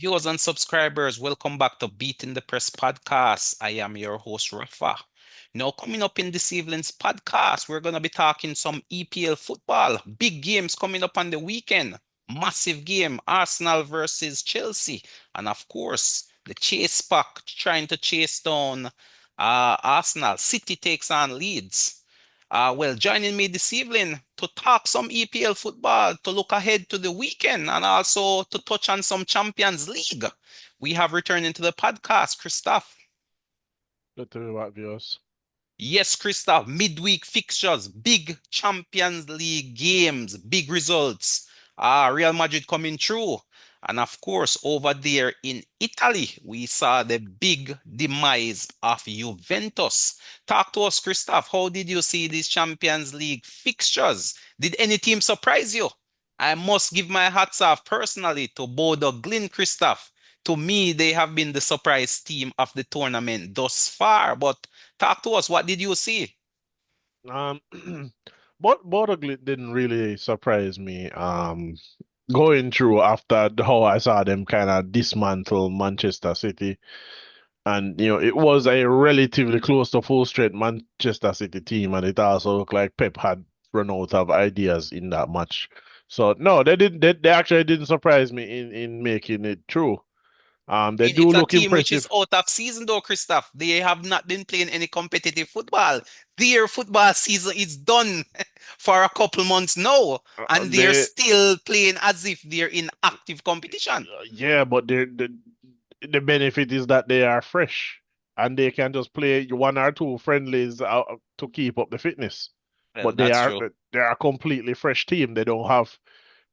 Viewers and subscribers, welcome back to Beating the Press podcast. I am your host, Rafa. Now, coming up in this evening's podcast, we're going to be talking some EPL football. Big games coming up on the weekend. Massive game, Arsenal versus Chelsea. And of course, the chase pack trying to chase down Arsenal. City takes on Leeds. Well, joining me this evening to talk some EPL football, to look ahead to the weekend, and also to touch on some Champions League. We have returning to the podcast, Christoph. Good to be back, viewers. Yes, Christoph, midweek fixtures, big Champions League games, big results. Real Madrid coming through. And of course, over there in Italy, we saw the big demise of Juventus. Talk to us, Christoph. How did you see these Champions League fixtures? Did any team surprise you? I must give my hats off personally to Bodo Glyn, Christoph. To me, they have been the surprise team of the tournament thus far. But talk to us. What did you see? Um, but Bordeaux didn't really surprise me. Going through after how I saw them kind of dismantle Manchester City, and it was a relatively close to full strength Manchester City team, and it also looked like Pep had run out of ideas in that match. So no, they didn't. They actually didn't surprise me in making it through. They Mean, do it's a look team which is impressive. out of season though, Christoph. They have not been playing any competitive football. Their football season is done for a couple months now, and they're They still playing as if they're in active competition. Yeah, but the benefit is that they are fresh and they can just play one or two friendlies to keep up the fitness. Well, But that's true. they are a completely fresh team. They don't have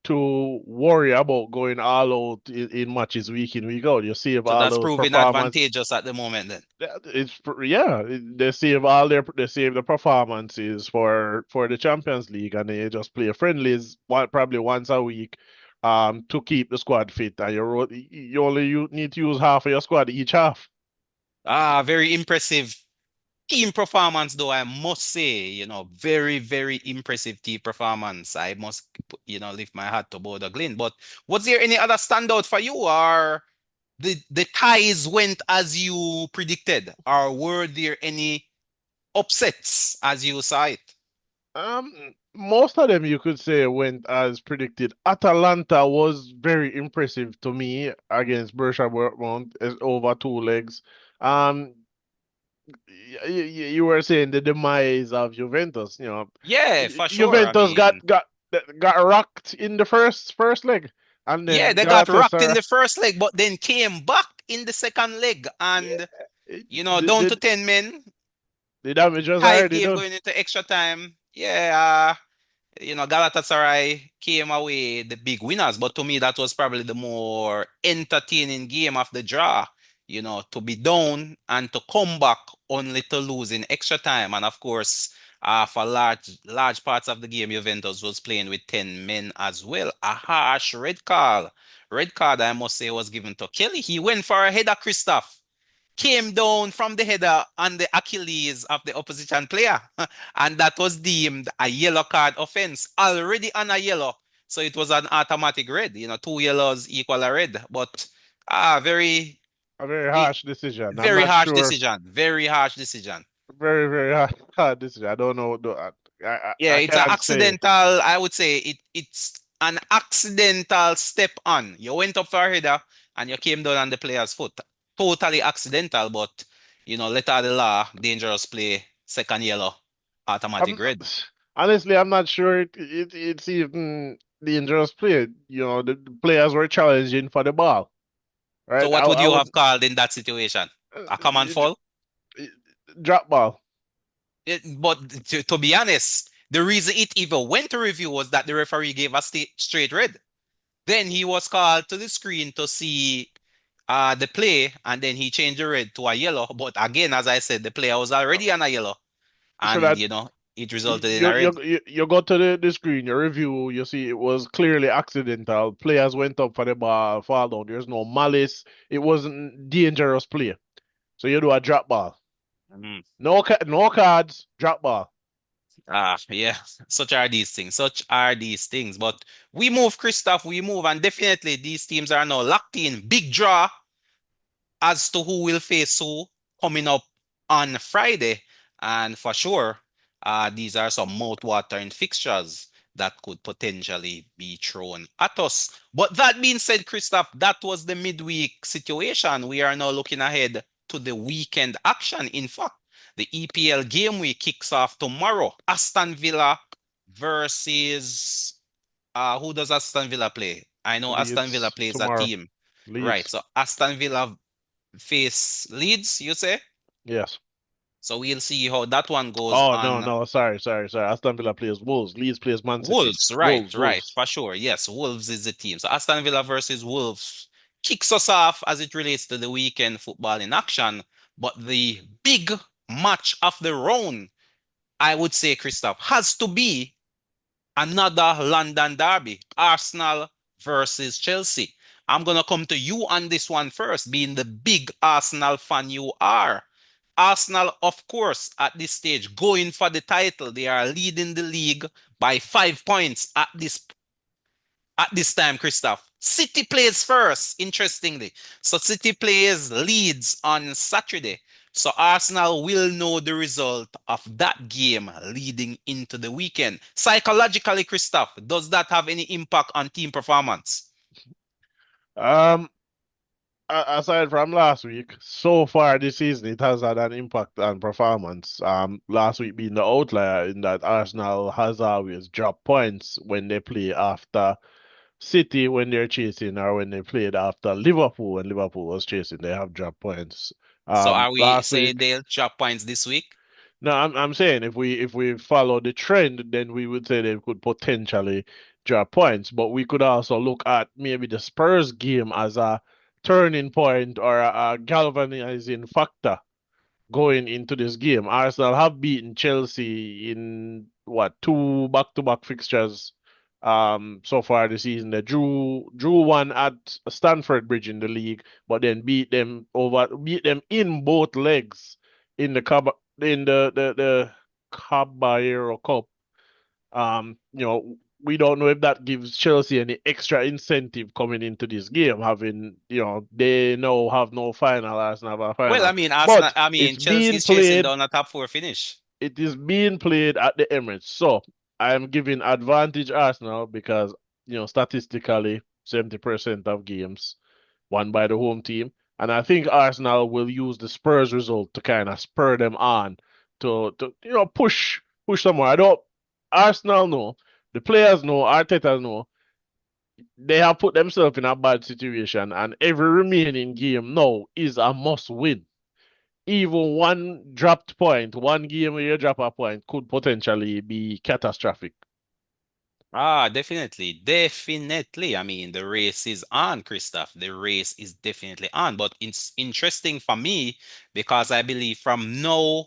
to worry about going all out in matches week in, week out. You save So all that's those proving performance. advantageous at the moment then. They save they save the performances for the Champions League, and they just play friendlies probably once a week to keep the squad fit, and you need to use half of your squad each half. Very impressive team performance, though, I must say, very, very impressive team performance. I must, lift my hat to Bodo Glyn. But was there any other standout for you, or the ties went as you predicted, or were there any upsets as you saw it? Most of them you could say went as predicted. Atalanta was very impressive to me against Borussia Dortmund as over two legs. Um, you were saying the demise of Juventus. Yeah, for sure. I Juventus mean, got rocked in the first leg, and yeah, then they got rocked in Galatasaray. the first leg, but then came back in the second leg, Yeah, and it, down to 10 men, the damage was tied already game done. going into extra time. Yeah, Galatasaray came away the big winners, but to me, that was probably the more entertaining game of the draw. To be down and to come back only to lose in extra time. And of course, for large parts of the game, Juventus was playing with 10 men as well. A harsh red card. Red card, I must say, was given to Kelly. He went for a header, Christoph, came down from the header on the Achilles of the opposition player. And that was deemed a yellow card offense, already on a yellow. So it was an automatic red. Two yellows equal a red. But very, A very eh, harsh decision. I'm very not harsh sure. decision. Very harsh decision. Very hard decision. I don't know. Yeah, I it's an can't say. accidental, I would say it's an accidental step on. You went up for a header and you came down on the player's foot. Totally accidental, but letter of the law, dangerous play, second yellow, automatic I'm red. honestly, I'm not sure it's even dangerous play. The players were challenging for the ball, So right? what would I you would have called in that situation? A common it, foul? it, drop ball. But to be honest, the reason it even went to review was that the referee gave a straight red. Then he was called to the screen to see the play, and then he changed the red to a yellow. But again, as I said, the player was already on a yellow, So and that it resulted in a red. you go to the screen, your review, you see it was clearly accidental. Players went up for the ball, fall down. There's no malice. It wasn't dangerous play. So you do a drop ball. Mm. No cards, drop ball. Yeah, such are these things. Such are these things. But we move, Christoph, we move, and definitely these teams are now locked in. Big draw as to who will face who coming up on Friday. And for sure, these are some mouth-watering fixtures that could potentially be thrown at us. But that being said, Christoph, that was the midweek situation. We are now looking ahead to the weekend action. In fact, the EPL game week kicks off tomorrow. Aston Villa versus who does Aston Villa play? I know Aston Villa Leeds plays a tomorrow. team. Right. Leeds. So Aston Villa face Leeds, you say? Yes. So we'll see how that one goes Oh no, on. no, sorry. Aston Villa plays Wolves. Leeds plays Man City. Wolves, right, Wolves, right, Wolves. for sure. Yes, Wolves is the team. So Aston Villa versus Wolves kicks us off as it relates to the weekend football in action. But the big match of the round, I would say, Christoph, has to be another London derby, Arsenal versus Chelsea. I'm going to come to you on this one first, being the big Arsenal fan you are. Arsenal, of course, at this stage, going for the title. They are leading the league by 5 points at this time, Christoph. City plays first, interestingly. So City plays Leeds on Saturday. So Arsenal will know the result of that game leading into the weekend. Psychologically, Christoph, does that have any impact on team performance? Um, Aside from last week, so far this season it has had an impact on performance. Last week being the outlier in that Arsenal has always dropped points when they play after City when they're chasing, or when they played after Liverpool when Liverpool was chasing, they have dropped points. So are we Last saying week, they'll drop points this week? no, I'm saying if we follow the trend, then we would say they could potentially drop points. But we could also look at maybe the Spurs game as a turning point or a galvanizing factor going into this game. Arsenal have beaten Chelsea in what, two back-to-back fixtures so far this season. They drew one at Stamford Bridge in the league, but then beat them in both legs in the Caballero Cup. We don't know if that gives Chelsea any extra incentive coming into this game, having, they now have no final, Arsenal have a Well, final. I mean, Arsenal, But I mean, it's Chelsea being is chasing played, down a top four finish. it is being played at the Emirates. So I am giving advantage Arsenal because, statistically, 70% of games won by the home team. And I think Arsenal will use the Spurs result to kind of spur them on to push somewhere. I don't Arsenal know, the players know, Arteta know, they have put themselves in a bad situation, and every remaining game now is a must win. Even one dropped point, one game where you drop a point could potentially be catastrophic. Definitely, definitely. I mean, the race is on, Christoph. The race is definitely on. But it's interesting for me because I believe from now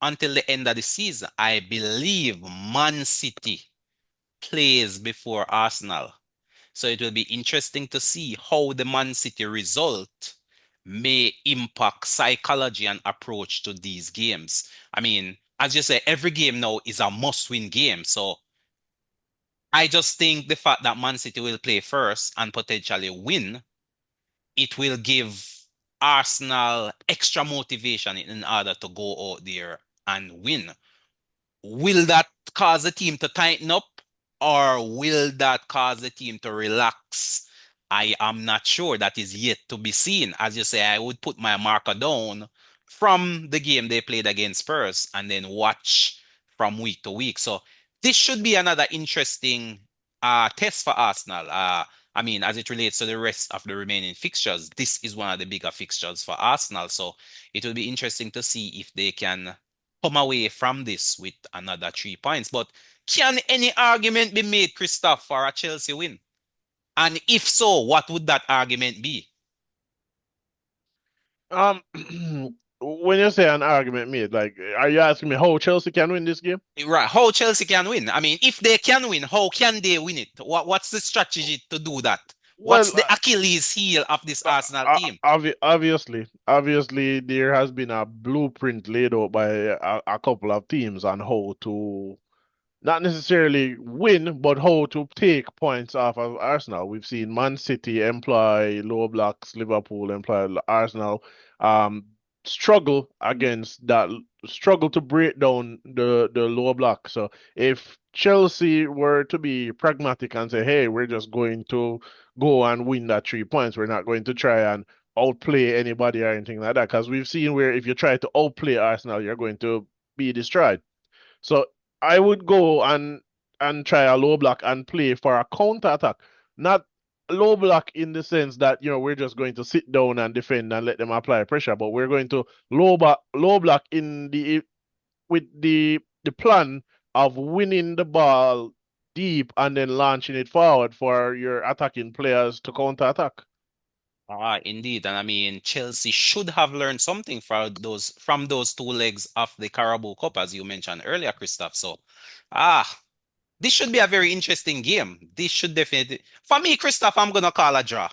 until the end of the season, I believe Man City plays before Arsenal. So it will be interesting to see how the Man City result may impact psychology and approach to these games. I mean, as you say, every game now is a must-win game. So I just think the fact that Man City will play first and potentially win, it will give Arsenal extra motivation in order to go out there and win. Will that cause the team to tighten up or will that cause the team to relax? I am not sure. That is yet to be seen. As you say, I would put my marker down from the game they played against Spurs and then watch from week to week. So this should be another interesting test for Arsenal. I mean, as it relates to the rest of the remaining fixtures, this is one of the bigger fixtures for Arsenal. So it will be interesting to see if they can come away from this with another 3 points. But can any argument be made, Christoph, for a Chelsea win? And if so, what would that argument be? Um, when you say an argument made, like, are you asking me how Chelsea can win this game? Right, how Chelsea can win? I mean, if they can win, how can they win it? What's the strategy to do that? What's Well, the Achilles heel of this Arsenal team? obviously, there has been a blueprint laid out by a couple of teams on how to not necessarily win, but how to take points off of Arsenal. We've seen Man City employ low blocks, Liverpool employ Arsenal um, struggle against that, struggle to break down the low block. So if Chelsea were to be pragmatic and say, hey, we're just going to go and win that 3 points, we're not going to try and outplay anybody or anything like that. Because we've seen where if you try to outplay Arsenal, you're going to be destroyed. So I would go and try a low block and play for a counter attack, not low block in the sense that we're just going to sit down and defend and let them apply pressure, but we're going to low block in the with the plan of winning the ball deep and then launching it forward for your attacking players to counter attack. Ah, indeed. And I mean, Chelsea should have learned something from those two legs of the Carabao Cup, as you mentioned earlier, Christoph. So, ah, this should be a very interesting game. This should definitely, for me, Christoph, I'm gonna call a draw.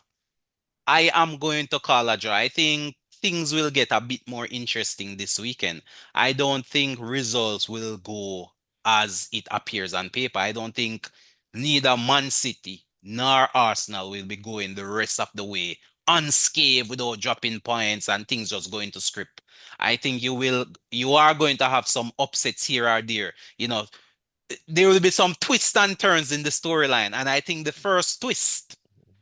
I am going to call a draw. I think things will get a bit more interesting this weekend. I don't think results will go as it appears on paper. I don't think neither Man City nor Arsenal will be going the rest of the way unscathed without dropping points and things just going to script. I think you are going to have some upsets here or there. There will be some twists and turns in the storyline. And I think the first twist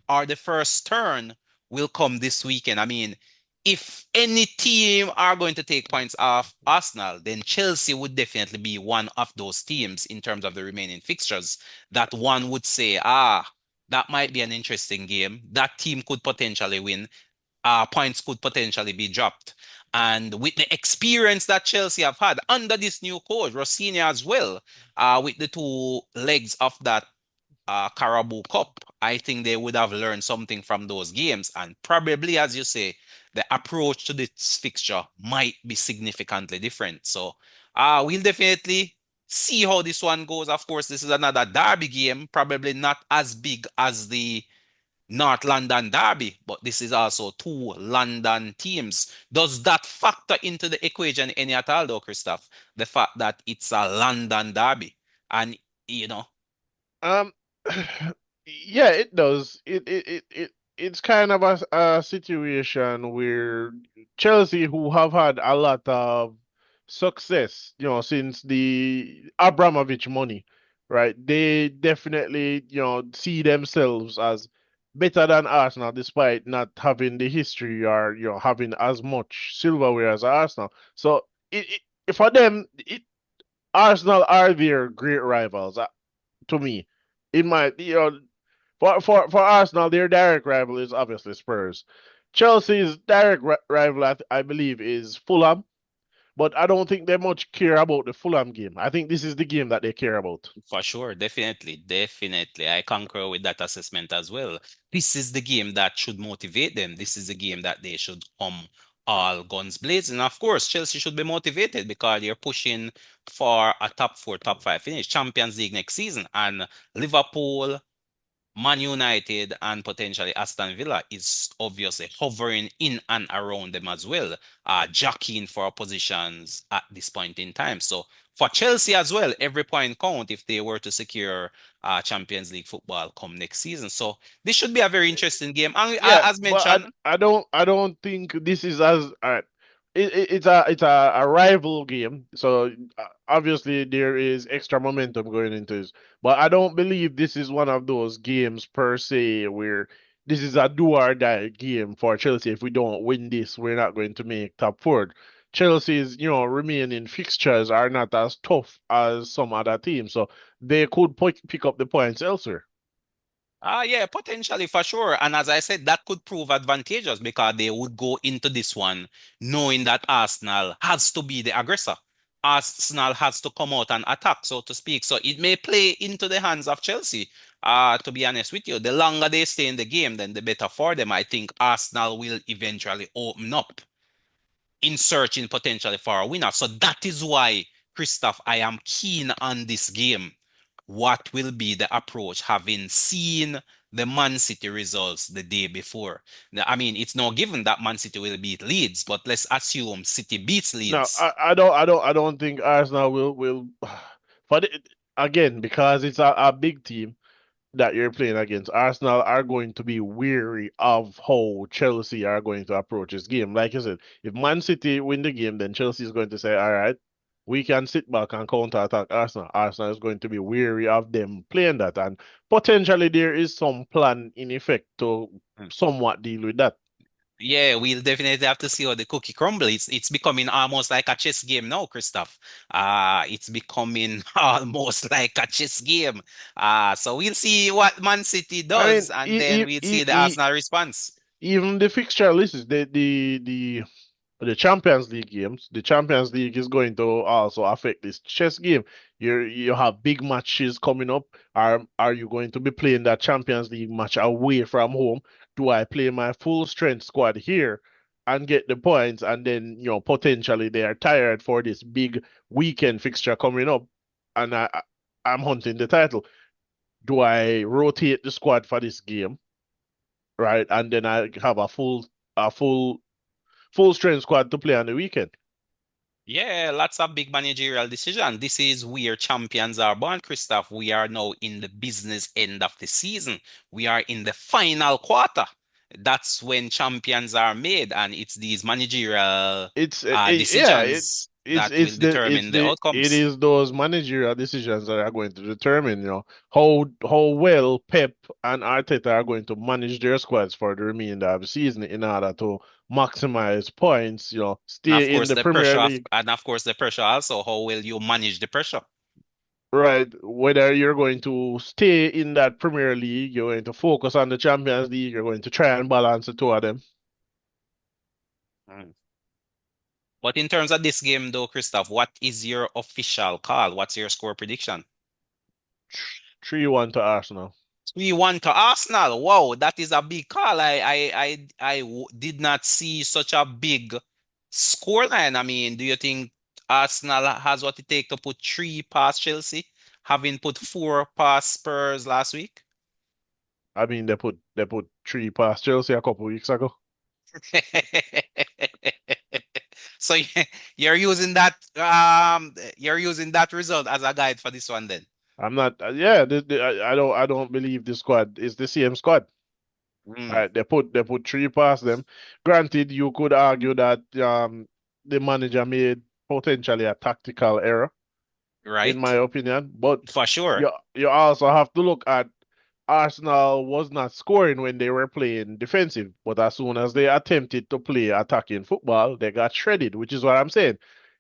or the first turn will come this weekend. I mean, if any team are going to take points off Arsenal, then Chelsea would definitely be one of those teams in terms of the remaining fixtures that one would say, that might be an interesting game. That team could potentially win. Points could potentially be dropped. And with the experience that Chelsea have had under this new coach, Rossini as well, with the two legs of that Carabao Cup, I think they would have learned something from those games. And probably, as you say, the approach to this fixture might be significantly different. So we'll definitely see how this one goes. Of course, this is another derby game, probably not as big as the North London derby, but this is also two London teams. Does that factor into the equation any at all, though, Christoph? The fact that it's a London derby. And, you know, Um, yeah, it does. It's kind of a situation where Chelsea, who have had a lot of success, since the Abramovich money, right? They definitely, see themselves as better than Arsenal, despite not having the history or having as much silverware as Arsenal. So for them, Arsenal are their great rivals to me. In my, for Arsenal, their direct rival is obviously Spurs. Chelsea's direct rival, I believe, is Fulham, but I don't think they much care about the Fulham game. I think this is the game that they care about. for sure, definitely, definitely. I concur with that assessment as well. This is the game that should motivate them. This is the game that they should come all guns blazing. Of course, Chelsea should be motivated because they're pushing for a top four, top five finish, Champions League next season. And Liverpool, Man United and potentially Aston Villa is obviously hovering in and around them as well, jockeying for positions at this point in time. So for Chelsea as well, every point count if they were to secure Champions League football come next season. So this should be a very interesting game. And Yeah, as but mentioned, I don't think this is as it's a rival game, so obviously there is extra momentum going into this. But I don't believe this is one of those games per se where this is a do or die game for Chelsea. If we don't win this, we're not going to make top four. Chelsea's, remaining fixtures are not as tough as some other teams, so they could pick up the points elsewhere. yeah, potentially for sure. And as I said, that could prove advantageous because they would go into this one knowing that Arsenal has to be the aggressor. Arsenal has to come out and attack, so to speak. So it may play into the hands of Chelsea. To be honest with you, the longer they stay in the game, then the better for them. I think Arsenal will eventually open up in searching potentially for a winner. So that is why, Christoph, I am keen on this game. What will be the approach? Having seen the Man City results the day before. Now, I mean, it's not given that Man City will beat Leeds, but let's assume City beats No, Leeds. I don't think Arsenal will for the, again because it's a big team that you're playing against. Arsenal are going to be weary of how Chelsea are going to approach this game. Like I said, if Man City win the game, then Chelsea is going to say, all right, we can sit back and counter attack Arsenal. Arsenal is going to be weary of them playing that, and potentially there is some plan in effect to somewhat deal with that. Yeah, we'll definitely have to see how the cookie crumble. It's becoming almost like a chess game now, Christoph. It's becoming almost like a chess game. So we'll see what Man City I mean, does, and then we'll see the Arsenal response. even the fixture list is the Champions League games. The Champions League is going to also affect this chess game. You have big matches coming up. Are you going to be playing that Champions League match away from home? Do I play my full strength squad here and get the points, and then potentially they are tired for this big weekend fixture coming up, and I'm hunting the title. Do I rotate the squad for this game, right? And then I have a full strength squad to play on the weekend. Yeah, lots of big managerial decision. This is where champions are born, Christoph. We are now in the business end of the season. We are in the final quarter. That's when champions are made, and it's these managerial Yeah, decisions that will determine the it outcomes. is those managerial decisions that are going to determine, how well Pep and Arteta are going to manage their squads for the remainder of the season in order to maximize points, stay in the Premier League. And of course the pressure also. How will you manage the pressure? Right, whether you're going to stay in that Premier League, you're going to focus on the Champions League, you're going to try and balance the two of them. Mm. But in terms of this game, though, Christoph, what is your official call? What's your score prediction? 3-1 to Arsenal. 3-1 to Arsenal. Wow, that is a big call. Did not see such a big scoreline. I mean, do you think Arsenal has what it takes to put three past Chelsea, having put four past Spurs last week? I mean, they put three past Chelsea a couple weeks ago. So you're using that you're using that result as a guide for this one then. I'm not. Yeah, I don't believe the squad is the same squad. Mm, Right, they put three past them. Granted, you could argue that the manager made potentially a tactical error, in my right? opinion. But For sure. you also have to look at Arsenal was not scoring when they were playing defensive, but as soon as they attempted to play attacking football, they got shredded, which is what I'm saying.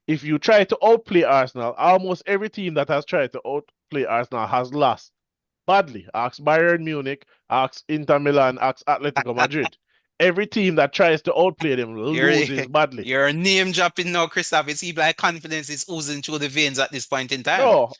If you try to outplay Arsenal, almost every team that has tried to outplay Arsenal has lost badly. Ask Bayern Munich, ask Inter Milan, ask Atletico Madrid. Every team that tries to outplay them You're loses badly. you're name dropping now, Christoph. It seems like confidence is oozing through the veins at this point in time. No,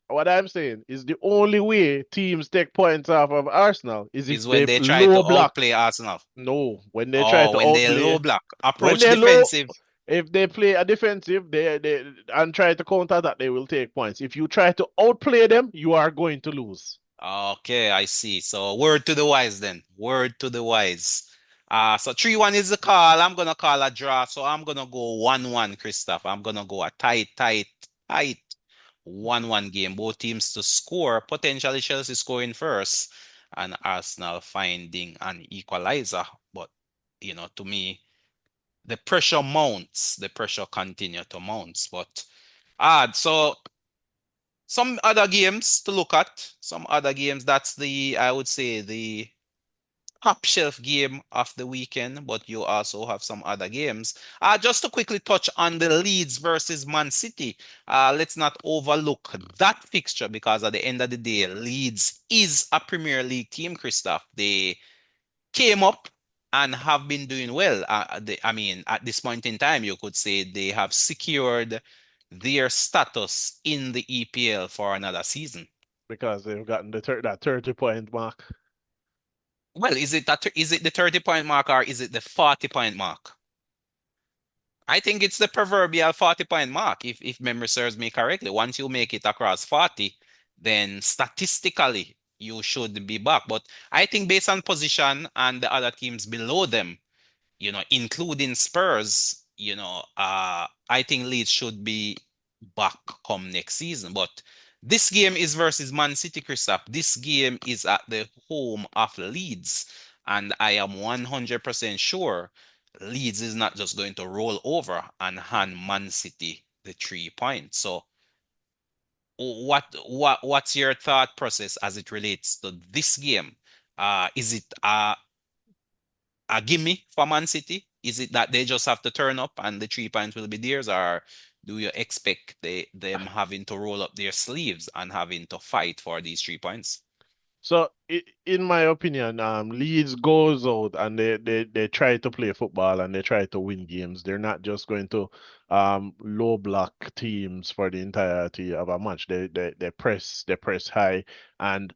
what I'm saying is the only way teams take points off of Arsenal is if Is when they they try to low block. outplay Arsenal. No, when they try Or to when they low outplay, block, when approach they low, defensive. if they play a defensive, they and try to counter that, they will take points. If you try to outplay them, you are going to lose. Okay, I see. So word to the wise then. Word to the wise. So 3-1 is the call. I'm gonna call a draw. So I'm gonna go 1-1, Christoph. I'm gonna go a tight 1-1 game. Both teams to score. Potentially Chelsea scoring first and Arsenal finding an equalizer. But to me, the pressure mounts. The pressure continue to mount. But so some other games to look at. Some other games. That's I would say, the top shelf game of the weekend, but you also have some other games. Just to quickly touch on the Leeds versus Man City. Let's not overlook that fixture because at the end of the day, Leeds is a Premier League team, Christoph. They came up and have been doing well. I mean, at this point in time, you could say they have secured their status in the EPL for another season. Because they've gotten that 30-point mark. Well, is it the 30-point mark or is it the 40-point mark? I think it's the proverbial 40-point mark, if memory serves me correctly. Once you make it across 40, then statistically, you should be back. But I think based on position and the other teams below them, including Spurs, I think Leeds should be back come next season. But this game is versus Man City, Christoph. This game is at the home of Leeds. And I am 100% sure Leeds is not just going to roll over and hand Man City the 3 points. So what's your thought process as it relates to this game? Is it a gimme for Man City? Is it that they just have to turn up and the 3 points will be theirs, or do you expect them having to roll up their sleeves and having to fight for these 3 points? So, in my opinion, Leeds goes out and they try to play football and they try to win games. They're not just going to low block teams for the entirety of a match. They press high, and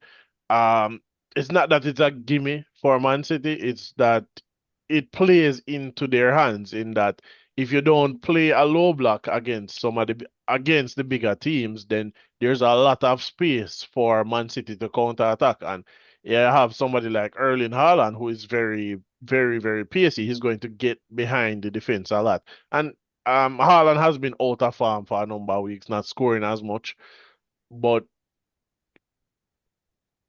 um it's not that it's a gimme for Man City. It's that it plays into their hands in that if you don't play a low block against the bigger teams, then there's a lot of space for Man City to counter attack. And yeah, I have somebody like Erling Haaland who is very, very, very pacey. He's going to get behind the defense a lot. And Haaland has been out of form for a number of weeks, not scoring as much. But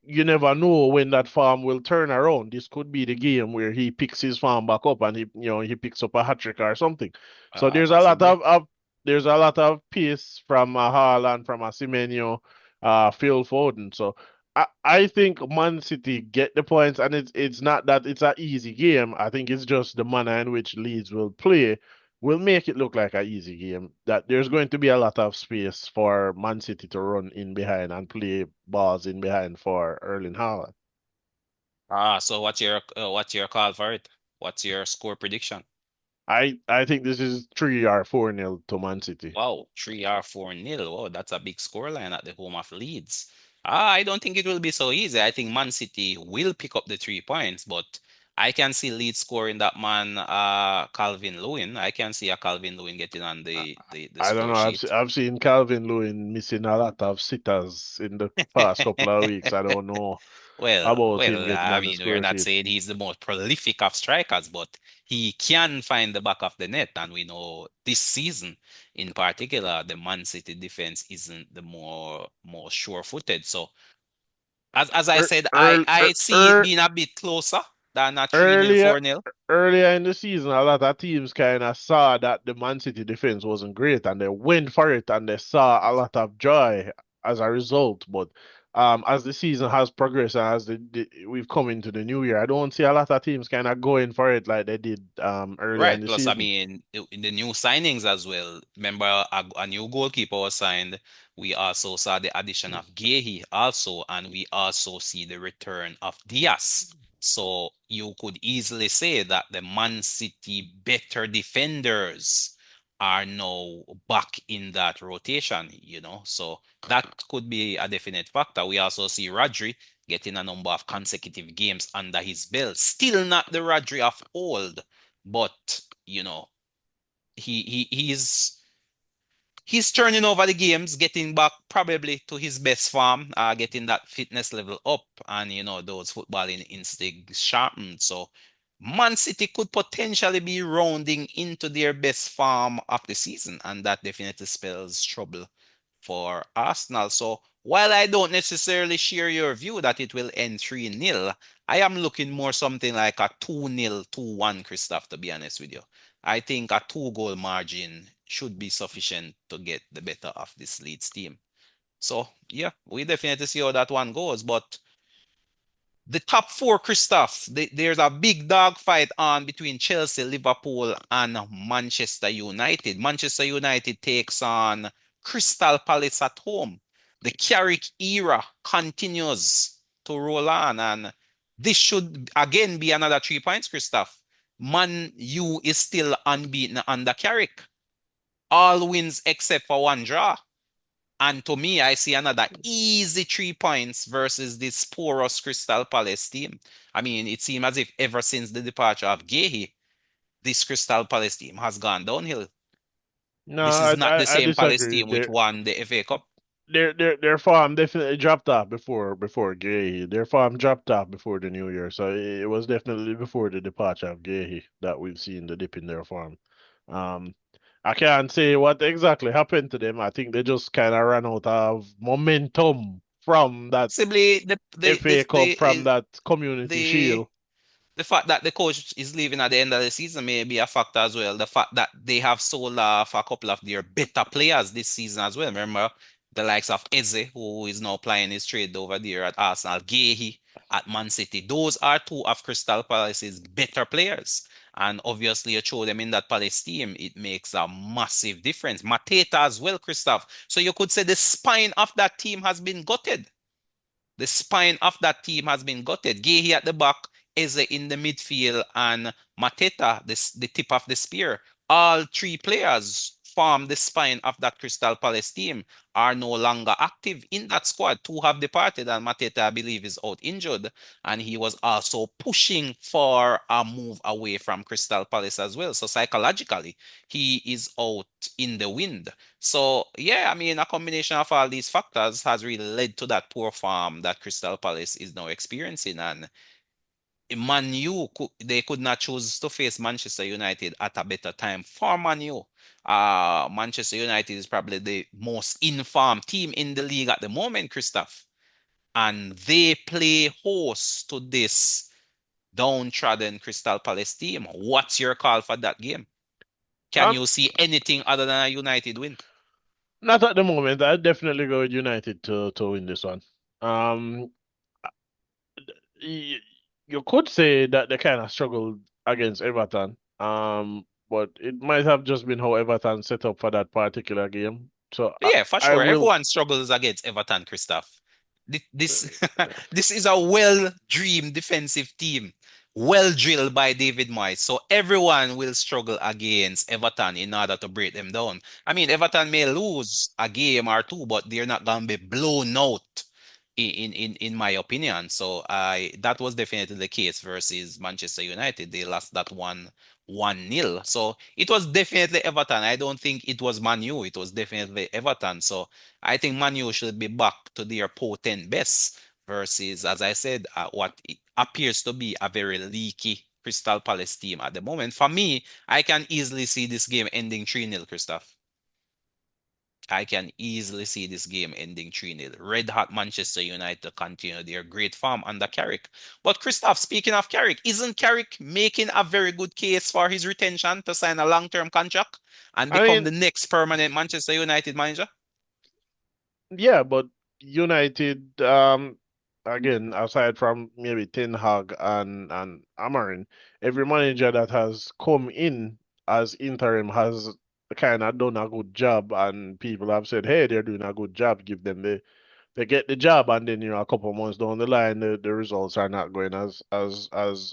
you never know when that farm will turn around. This could be the game where he picks his farm back up and he picks up a hat trick or something. So there's a lot Possibly. of pace from Haaland, from a Semenyo, Phil Foden. So I think Man City get the points, and it's not that it's an easy game. I think it's just the manner in which Leeds will play will make it look like an easy game. That there's going to be a lot of space for Man City to run in behind and play balls in behind for Erling Haaland. So what's your call for it? What's your score prediction? I think this is 3 or 4-0 to Man City. Wow, 3 or 4-0. Wow, that's a big scoreline at the home of Leeds. I don't think it will be so easy. I think Man City will pick up the 3 points, but I can see Leeds scoring that man, Calvin Lewin. I can see a Calvin Lewin getting on I, the I don't know. score sheet. I've seen Calvin Lewin missing a lot of sitters in the past couple of weeks. I don't know about him getting I on the mean, we're score not sheet. saying he's the most prolific of strikers, but he can find the back of the net. And we know this season, in particular, the Man City defense isn't the more sure-footed. So, as I Er, said, I er, I er, see it er, being a bit closer than a 3-0, earlier 4-0. earlier in the season, a lot of teams kind of saw that the Man City defense wasn't great, and they went for it, and they saw a lot of joy as a result. But as the season has progressed and as we've come into the new year, I don't see a lot of teams kind of going for it like they did earlier in Right. the Plus, I season. mean, in the new signings as well. Remember, a new goalkeeper was signed. We also saw the addition of Gehi also, and we also see the return of Diaz. So you could easily say that the Man City better defenders are now back in that rotation. So that could be a definite factor. We also see Rodri getting a number of consecutive games under his belt. Still not the Rodri of old, but he's turning over the games, getting back probably to his best form, getting that fitness level up, and those footballing instincts sharpened. So Man City could potentially be rounding into their best form of the season, and that definitely spells trouble for Arsenal. So while I don't necessarily share your view that it will end 3-0, I am looking more something like a 2-0, 2-1, Christoph, to be honest with you. I think a two-goal margin should be sufficient to get the better of this Leeds team. So, yeah, we definitely see how that one goes. But the top four, Christoph, there's a big dog fight on between Chelsea, Liverpool, and Manchester United. Manchester United takes on Crystal Palace at home. The Carrick era continues to roll on, and this should again be another 3 points, Christoph. Man U is still unbeaten under Carrick. All wins except for one draw. And to me, I see another easy 3 points versus this porous Crystal Palace team. I mean, it seems as if ever since the departure of Gehi, this Crystal Palace team has gone downhill. No, This is not the I same Palace disagree. team which won the FA Cup. their farm definitely dropped off before Gay. Their farm dropped off before the new year, so it was definitely before the departure of Gay that we've seen the dip in their farm. Um, I can't say what exactly happened to them. I think they just kind of ran out of momentum from that Possibly FA Cup, from that Community the Shield. the fact that the coach is leaving at the end of the season may be a factor as well. The fact that they have sold off a couple of their better players this season as well. Remember the likes of Eze, who is now playing his trade over there at Arsenal, Gahey at Man City. Those are two of Crystal Palace's better players. And obviously, you throw them in that Palace team, it makes a massive difference. Mateta as well, Christoph. So you could say the spine of that team has been gutted. The spine of that team has been gutted. Gahey at the back, Eze in the midfield, and Mateta, the tip of the spear. All three players form the spine of that Crystal Palace team are no longer active in that squad. Two have departed, and Mateta, I believe, is out injured. And he was also pushing for a move away from Crystal Palace as well. So psychologically, he is out in the wind. So yeah, I mean, a combination of all these factors has really led to that poor form that Crystal Palace is now experiencing. And Man U, they could not choose to face Manchester United at a better time for Man U. Manchester United is probably the most informed team in the league at the moment, Christoph. And they play host to this downtrodden Crystal Palace team. What's your call for that game? Can Um, you see anything other than a United win? Not at the moment. I'd definitely go with United to win this one. Um, y- you could say that they kind of struggled against Everton. But it might have just been how Everton set up for that particular game. So Yeah, for I sure. will. Everyone struggles against Everton, Christoph. This this is a well-dreamed defensive team, well drilled by David Moyes. So everyone will struggle against Everton in order to break them down. I mean, Everton may lose a game or two, but they're not gonna be blown out in my opinion. So I that was definitely the case versus Manchester United. They lost that 1-0. So it was definitely Everton. I don't think it was Man U. It was definitely Everton. So I think Man U should be back to their potent best versus, as I said, what appears to be a very leaky Crystal Palace team at the moment. For me, I can easily see this game ending 3-0, Christoph. I can easily see this game ending 3-0. Red hot Manchester United continue their great form under Carrick. But Christoph, speaking of Carrick, isn't Carrick making a very good case for his retention to sign a long-term contract and I become mean, the next permanent Manchester United manager? yeah, but United, again, aside from maybe Ten Hag and Amarin, every manager that has come in as interim has kind of done a good job, and people have said, "Hey, they're doing a good job. Give them they get the job, and then a couple of months down the line, the results are not going as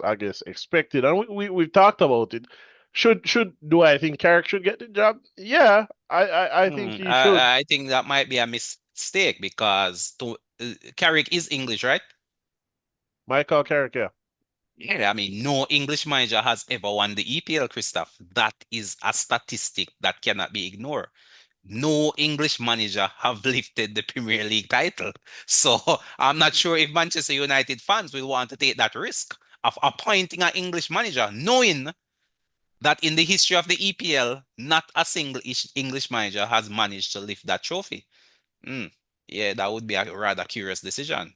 I guess expected." And we've talked about it. Should do I think Carrick should get the job? Yeah, I think he should. I think that might be a mistake because Carrick is English, right? Michael Carrick, yeah. Yeah, I mean, no English manager has ever won the EPL, Christoph. That is a statistic that cannot be ignored. No English manager have lifted the Premier League title. So I'm not sure if Manchester United fans will want to take that risk of appointing an English manager, knowing that in the history of the EPL, not a single English manager has managed to lift that trophy. Mm, yeah, that would be a rather curious decision.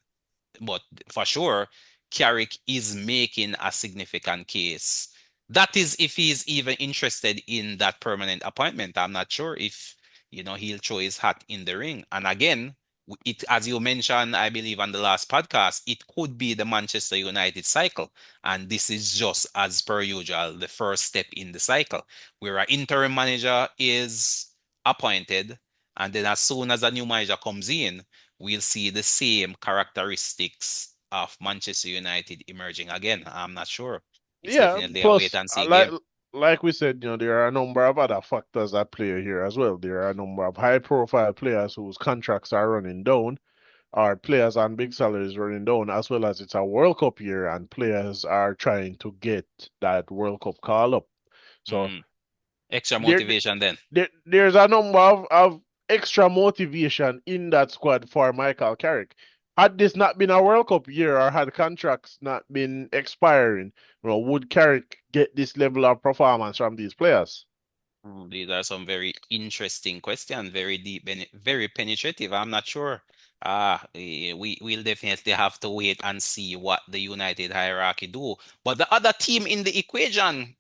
But for sure, Carrick is making a significant case. That is if he's even interested in that permanent appointment. I'm not sure if, he'll throw his hat in the ring. And again, it, as you mentioned, I believe on the last podcast, it could be the Manchester United cycle. And this is just as per usual, the first step in the cycle, where an interim manager is appointed. And then as soon as a new manager comes in, we'll see the same characteristics of Manchester United emerging again. I'm not sure. It's Yeah, definitely a wait plus and see like game. like we said, there are a number of other factors at play here as well. There are a number of high profile players whose contracts are running down, or players on big salaries running down, as well as it's a World Cup year and players are trying to get that World Cup call up. So Mm. Extra there motivation then. there's a number of extra motivation in that squad for Michael Carrick. Had this not been a World Cup year or had contracts not been expiring, would Carrick get this level of performance from these players? These are some very interesting questions, very deep and very penetrative. I'm not sure. We'll definitely have to wait and see what the United hierarchy do. But the other team in the equation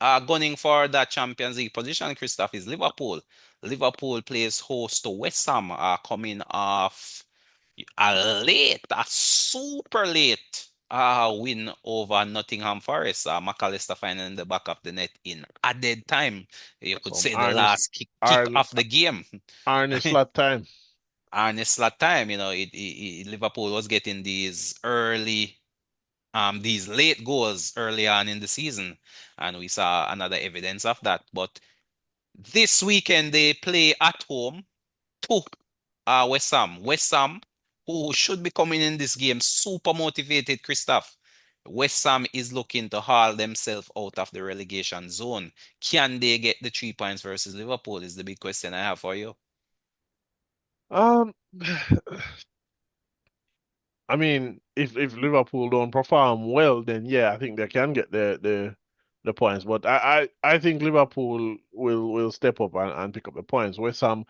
gunning for that Champions League position, Christoph, is Liverpool. Liverpool plays host to West Ham, coming off a super late win over Nottingham Forest. McAllister finding in the back of the net in added time. You could Some say the last kick Arne, of the game. Arne slot time. Honest lot time, Liverpool was getting these late goals early on in the season, and we saw another evidence of that. But this weekend they play at home to West Ham. West Ham, who should be coming in this game super motivated, Christoph. West Ham is looking to haul themselves out of the relegation zone. Can they get the 3 points versus Liverpool? Is the big question I have for you. Um, I mean, if Liverpool don't perform well, then yeah, I think they can get the points. But I think Liverpool will step up and pick up the points. West Ham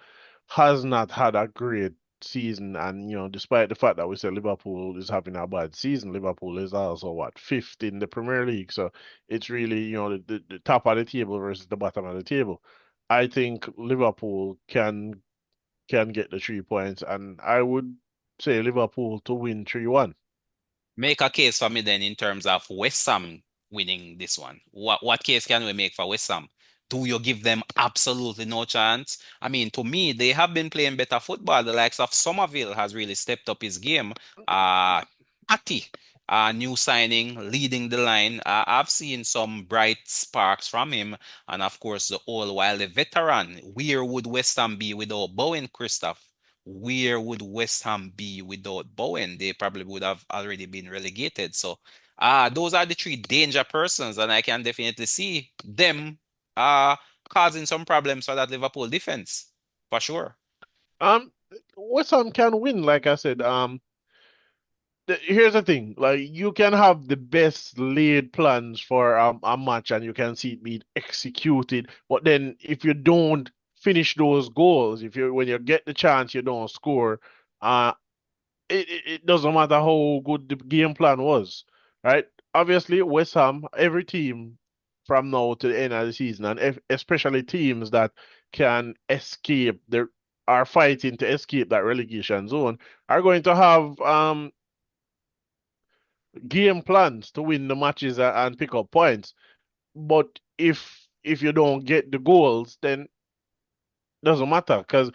has not had a great season, and despite the fact that we say Liverpool is having a bad season, Liverpool is also what, fifth in the Premier League. So it's really, the top of the table versus the bottom of the table. I think Liverpool can get the 3 points, and I would say Liverpool to win 3-1. Make a case for me then in terms of West Ham winning this one. What case can we make for West Ham? Do you give them absolutely no chance? I mean, to me, they have been playing better football. The likes of Somerville has really stepped up his game. Uh, Ati, new signing, leading the line. I've seen some bright sparks from him. And of course, the old while the veteran. Where would West Ham be without Bowen, Christoph? Where would West Ham be without Bowen? They probably would have already been relegated. So, those are the three danger persons, and I can definitely see them uh causing some problems for that Liverpool defense for sure. Um, West Ham can win, like I said. Here's the thing, like you can have the best laid plans for a match and you can see it being executed, but then if you don't finish those goals, if you when you get the chance you don't score, uh it doesn't matter how good the game plan was, right? Obviously, West Ham, every team from now to the end of the season, and especially teams that can escape the are fighting to escape that relegation zone, are going to have game plans to win the matches and pick up points. But if you don't get the goals, then it doesn't matter because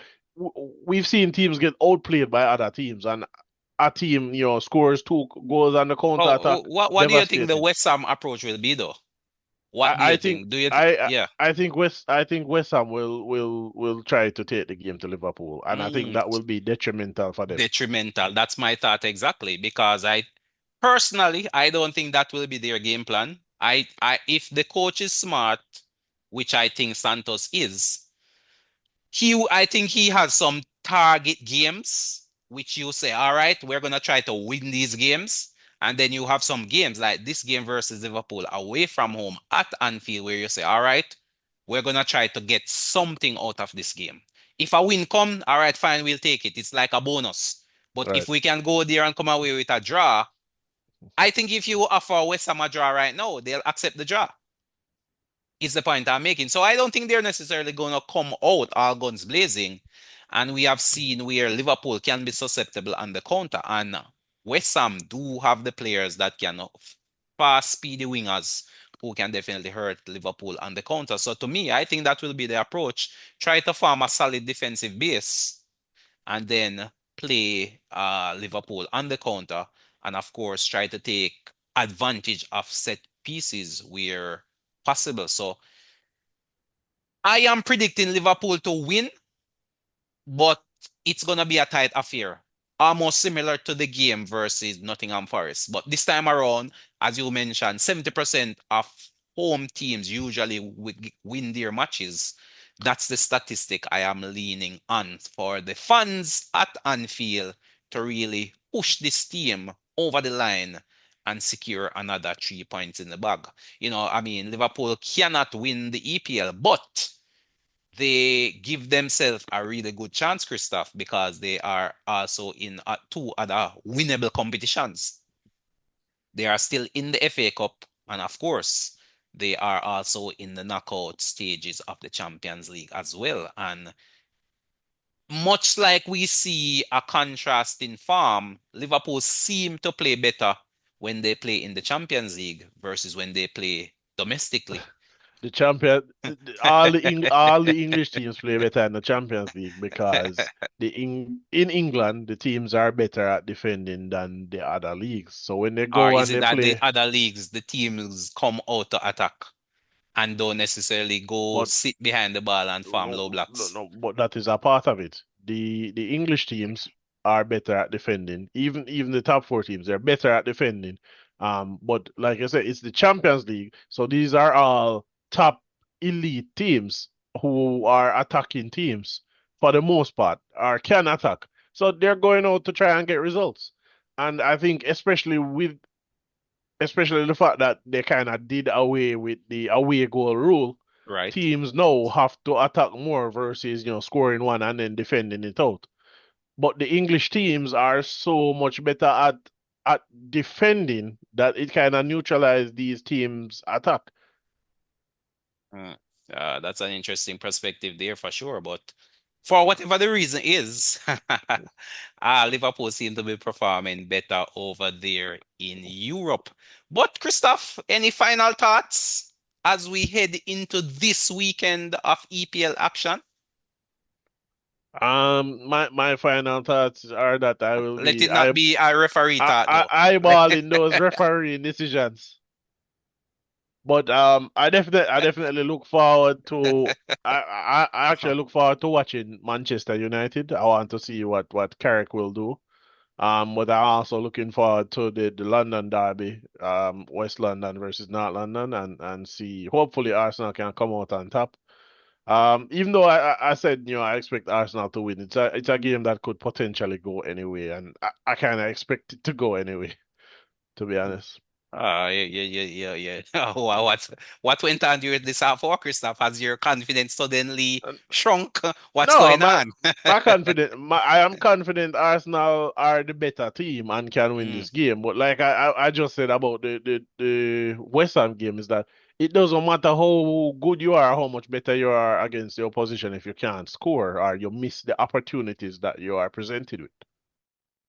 we've seen teams get outplayed by other teams, and a team, scores 2 goals on the counter attack, What do you think the devastating. West Ham approach will be though? What do I you think think? Do you th I yeah. I think West Ham will try to take the game to Liverpool, and I think Mm, that will be detrimental for them. detrimental. That's my thought exactly because I personally I don't think that will be their game plan. If the coach is smart, which I think Santos is, I think he has some target games which you say, all right, we're gonna try to win these games. And then you have some games like this game versus Liverpool away from home at Anfield where you say, all right, we're gonna try to get something out of this game. If a win come, all right, fine, we'll take it. It's like a bonus. But if Right. we can go there and come away with a draw, I think if you offer West Ham a draw right now, they'll accept the draw is the point I'm making. So I don't think they're necessarily going to come out all guns blazing. And we have seen where Liverpool can be susceptible on the counter. And West Ham do have the players that can fast, speedy wingers who can definitely hurt Liverpool on the counter. So to me, I think that will be the approach. Try to form a solid defensive base and then play Liverpool on the counter. And of course, try to take advantage of set pieces where possible. So I am predicting Liverpool to win, but it's gonna be a tight affair. Almost similar to the game versus Nottingham Forest. But this time around, as you mentioned, 70% of home teams usually win their matches. That's the statistic I am leaning on for the fans at Anfield to really push this team over the line and secure another 3 points in the bag. I mean, Liverpool cannot win the EPL, but they give themselves a really good chance, Christoph, because they are also in two other winnable competitions. They are still in the FA Cup, and of course, they are also in the knockout stages of the Champions League as well. And much like we see a contrast in form, Liverpool seem to play better when they play in the Champions League versus when they play domestically. The champion, all the English teams play better in the Champions League because in England the teams are better at defending than the other leagues. So when they Or go is and it they that the play, other leagues, the teams come out to attack and don't necessarily go but sit behind the ball and farm low no, no, blocks? no, but that is a part of it. The English teams are better at defending. Even the top four teams, they're better at defending. But like I said, it's the Champions League, so these are all top elite teams who are attacking teams for the most part, or can attack. So they're going out to try and get results. And I think especially the fact that they kind of did away with the away goal rule, Right? teams now have to attack more versus, scoring one and then defending it out. But the English teams are so much better at defending that it kind of neutralizes these teams' attack. Mm. That's an interesting perspective there for sure. But for whatever the reason is, Liverpool seem to be performing better over there in Europe. But Christoph, any final thoughts as we head into this weekend of EPL action? My final thoughts are that I will Let be it not be a referee thought though. eyeballing those refereeing decisions. But I definitely look forward to I actually look forward to watching Manchester United. I want to see what Carrick will do. But I'm also looking forward to the London derby, West London versus North London, and see hopefully Arsenal can come out on top. Even though I said I expect Arsenal to win, it's a game that could potentially go anyway, and I kind of expect it to go anyway, to be honest. Yeah, yeah, yeah, yeah, yeah. What went on during this half hour, Christoph? Has your confidence suddenly shrunk? What's No, going on? I am confident Arsenal are the better team and can win Mm. this game. But like I just said about the West Ham game is that it doesn't matter how good you are, how much better you are against the opposition if you can't score or you miss the opportunities that you are presented with.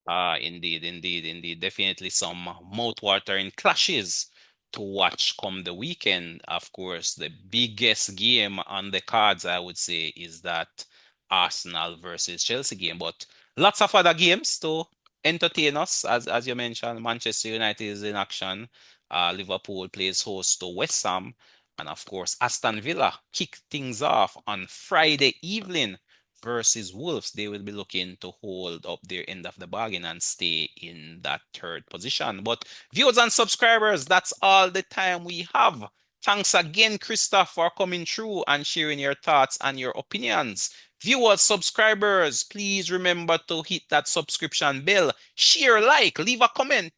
Indeed, indeed, indeed. Definitely some mouth-watering clashes to watch come the weekend. Of course, the biggest game on the cards, I would say, is that Arsenal versus Chelsea game. But lots of other games to entertain us. As you mentioned, Manchester United is in action. Liverpool plays host to West Ham. And of course, Aston Villa kick things off on Friday evening versus Wolves. They will be looking to hold up their end of the bargain and stay in that third position. But viewers and subscribers, that's all the time we have. Thanks again, Christoph, for coming through and sharing your thoughts and your opinions. Viewers, subscribers, please remember to hit that subscription bell, share, like, leave a comment,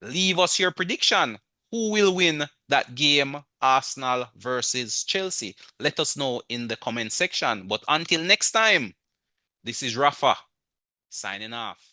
leave us your prediction. Who will win that game, Arsenal versus Chelsea? Let us know in the comment section. But until next time, this is Rafa signing off.